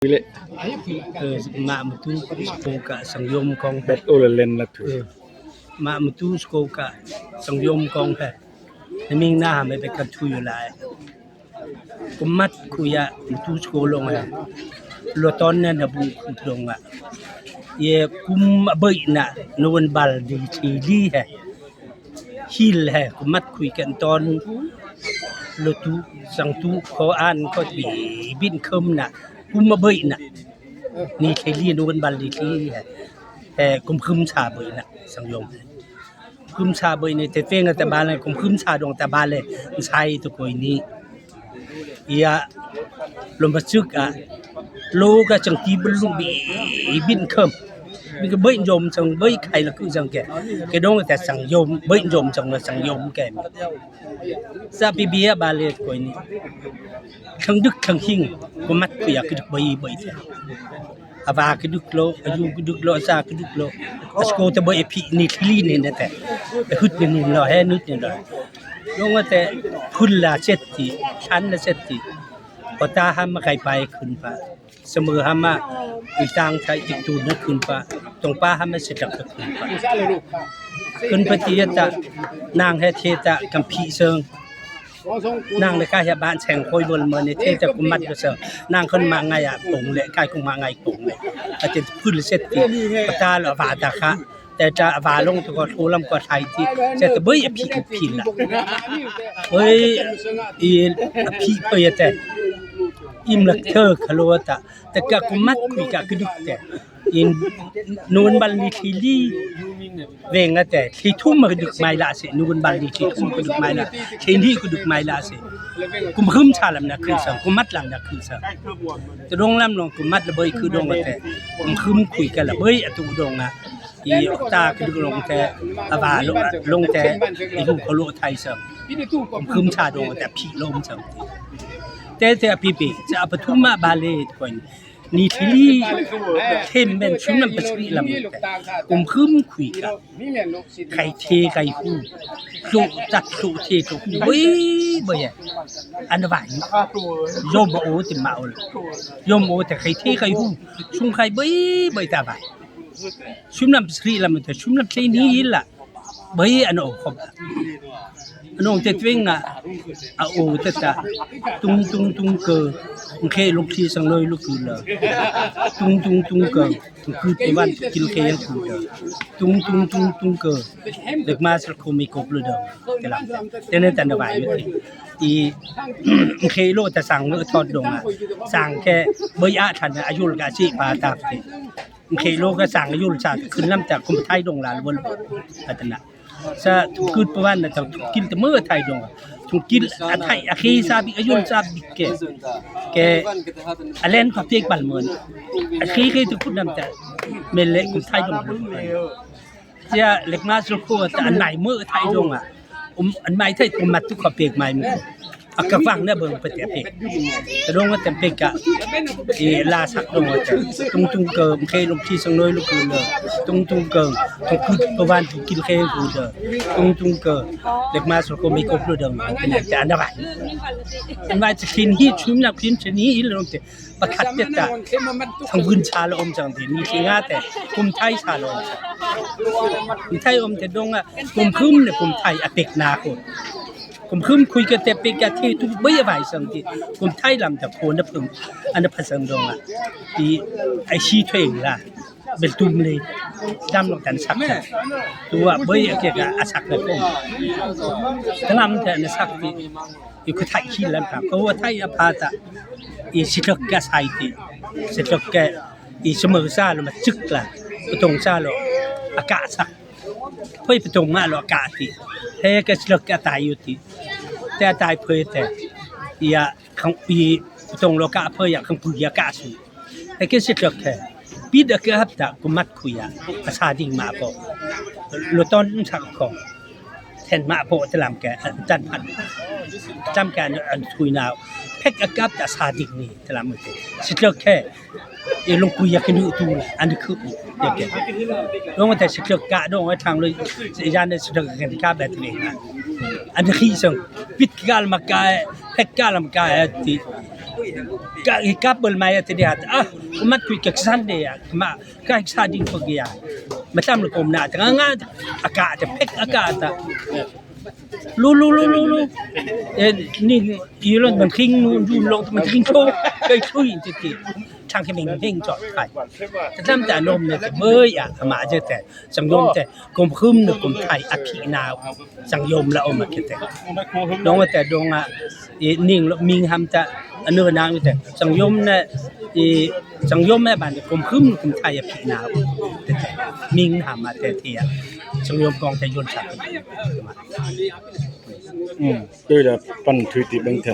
Bilik mak metu suka sangyom kong bet ulalen la tu. mak metu suka sangyom kong he naming na me be kan tu yulai kumat kuya metu sekolong he lo ton na bu ku dong a ye kum bai na non bal di chili he hil he kumat kui kan ton lo tu sang tu ko an ko ti bin khum na kum bai na ni chili non bal di chili he kum khum cha bai na sang yom kum cha bai ni te feng ta ba le kum khum cha dong ta ba le sai to koi ni ya lom ba chuk a lo ka chang ti blu bi bin khum bi ka bai yom chang bai khai la ku chang ke ke dong ta sang yom bai yom chang la sang yom ke sa bi bi ba le koi ni khang đức khang hing ko mat ku ya ku bai bai te ava ke duk lo ayu ke duk lo sa ke duk lo asko te bai phi ni thili ni ne te hut ni lo he nut ni lo dong te phul la setti chan la setti ko ta ham ma kai pai khun pa เสมอหามาอีตางไทยติตูนึกขึ้นปะตรงป้าหามาสิจักขึ้นปะขึ้นปะที่จะนางให้เทจะกัมพีเซิงนางในกายบ้านแฉงคอยบนเมืองในเทจะกุมัดก็เซิงนางคนมาไงอ่ะปงเลยกายคงมาไงปงเลยอาจจะพื้นเสร็จที่ปตาหรือว่าตาคะแต่จะว่าลงตัวก็ทูลำก็ไทยที่จะตะเบยผีผีละเฮ้ยอีผีเปยแต่อิมลักเธอขลัวตาแต่กะกุมัดคุยกะกระดุกแต่อินนูนบัลลีทีลีเวงแต่ที่ทุ่มมากระดุกไม้ละสินูนบัลลีที่ทุ่มกระดุกไม้ละเชนที่กระดุกไม้ละสิกุมขึ้นชาลำนักขึ้นสังกุมัดหลังนักขึ้นสังจะดงลำลงกุมัดละเบยคือดงแต่กุมขึ้นคุยกันละเบยตุดงอ่ะอีตากระดุกลงแต่อาวาลงแต่อีหูเขาโลไทยสังกุมขึ้นชาดงแต่ผีลมสังแต่พี่จะเอาปฐุมมาบาเลตก่อนนี่ที่เข้มเป็นชุ่มน้ำปัสสีลำแต่กุมขึ้นคุยกันไข่เทไข่หูสุจัดสุเทสุเว้ยเบื่ออันนั้นว่าโยมโอติมาเอาโยมโอแต่ไข่เทไข่หูชุ่มไข่เบื่อตาบ่ายชุ่มน้ำปัสสีลำแต่ชุ่มน้ำเทนี้ล่ะเบื่ออันนั้นขบน้องเจ็ดวิ่งอ่ะเอาโอ้แต่จะตุงเกอเคลูกที่สังเลยลูกคือเลยตุงเกอคือตัววันกินเคยังคือเลยตุงเกอเด็กมาสักคนมีกบเลยเด้อแต่ละแต่เนี่ยแต่ละวันอยู่ที่เคโลแต่สั่งเมื่อทอดดงอ่ะสั่งแค่เบย์อาทันอายุกาชีปาตาเคโลก็สั่งอายุชาติขึ้นน้ำจากคนไทยดงลาลวนอัตนะซะทุกประวันน่ะทุกกินแต่มื้อไทยดงทุกกินอะไทยอะเคซาบิอายุซาบิแกอะเล่นพับเทกบัลเหมือนอะเคทุกคนนำแต่เมเลคนไทยดงจะเล็กมาสุโคแต่อันใหม่มื้อไทยดงอ่ะอันใหม่ไทยผมมาทุกขอเปียกใหม่มื้ออะกะฟังเนี่ยเบิ่งไปแต่เปียกแต่ดงว่าแต่เปียกะลาสักดงว่าตุงเกิมเคลงที่สังเลยลูกคือเลยตุงเกิมทุกคือประวันทุกกินเคคือเด้อตุงเกิมเด็กมาสุโคมีกบเด้อเป็นจะอันใดอันว่าจะกินที่ชุ่มน้ำกินชนิดอีหลงแต่ประคัดเตตะทางพื้นชาละอมจังที่นี่สิงาแต่กุมไทยชาละอมกุมไทยอมแต่ดงอ่ะกุมคึมเนี่ยกุมไทยอเปกนาโคผมขึ้นคุยกันแต่เป็นการที่ทุกไม่ไหวสังที่ผมไทยลำแต่โคนนับถึงอันนั้นภาษาดงอ่ะที่ไอชีเทงล่ะเป็นตุ้มเลยดำลงกันสักตัวไม่เกี่ยวกับอาศักเลยผมถ้าลำแต่ในสักที่อยู่กับไทยขี้แล้วครับเพราะว่าไทยอภาตะอีสิทธิ์แก่ไทยที่สิทธิ์แก่อีเสมอซาลงมาจึกล่ะประตงซาลงอากาศสักเพื่อประตงมาลงอากาศที่เฮ้ก็สิทธิ์แก่ตายอยู่ที่แต่ตายเพื่อแต่ยาขังปีตรงโลกาเพื่ออยากขังปุยากาสูไอ้ก็สิทธิ์แก่ปีเด็กก็ฮับตากุมัดคุยภาษาดิ่งมาพอโลตอนสักของแทนมาพอจะลำแก่จันพันจำการอันคุยนาวเพ็กกับแต่ซาดิ่งนี่จะลำมือสิทธิ์แก่ลงคุยอยากกินอุตุอันนี้คือเด็กแก่ลงมาแต่สิทธิ์แก่ดงไว้ทางเลยยานในสิทธิ์แก่ที่ข้าแบบนี้อันนี้ขี้ซึ่งปิดกาลมากายเพ็กกาลมากายที่ Kabel maya tadi ah umat kui keksan de ya ma kai sading pergi ya macam lu komna tengah akak te pek akak ta lu ni ilon man king nu du long man king cho kai chui ti ti chang ke ming heng jot kaiแต่ทำแต่นมเนี่ยเมื่อยอ่ะมาเจอแต่สังยมแต่กลมคึมเนี่ยกลมไทยอภินาสังยมละอมาคิดแต่ดองแต่ดองอ่ะนิ่งมิงทำจะอันนู้นนางแต่สังยมเนี่ยสังยมแม่บ้านกลมคึมกลมไทยอภินาแต่มิงทำมาแต่เทียสังยมกองแต่ยนต์สัตว์对了，办推的门头